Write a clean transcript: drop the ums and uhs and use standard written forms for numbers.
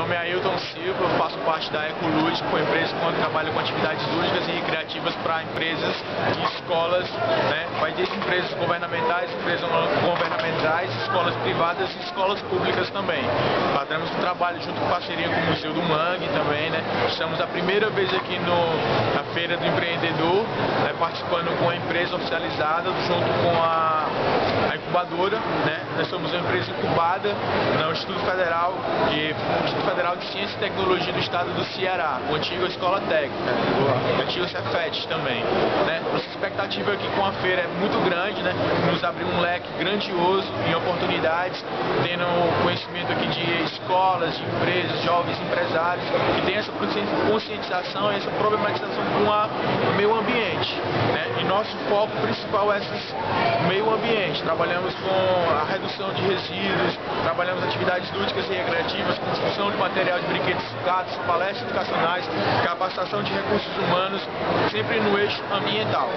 nome é Ailton Silva, eu faço parte da Ecolúdico, uma empresa que trabalha com atividades lúdicas e recreativas para empresas e escolas, né? Vai desde empresas governamentais, empresas não governamentais, escolas privadas e escolas públicas também. Fazemos um trabalho junto com parceria com o Museu do Mangue também, né? Estamos a primeira vez aqui na Feira do Empreendedor, né? Participando com a empresa oficializada junto com a incubadora, né? Nós somos uma empresa incubada no Instituto Federal de Ciência e Tecnologia do Estado do Ceará, o antigo Escola Técnica, o antigo Cefet também, né? Nossa expectativa aqui com a feira é muito grande, né? Nos abrir um leque grandioso em oportunidades, tendo conhecimento aqui de escolas, de empresas, jovens empresários, que tem essa conscientização e essa problematização com o meio ambiente, né? E nosso foco principal é o meio ambiente. Trabalhamos com a redução de resíduos, trabalhamos atividades lúdicas e recreativas, construção de material de brinquedos sucatos, palestras educacionais, capacitação de recursos humanos, sempre no eixo ambiental.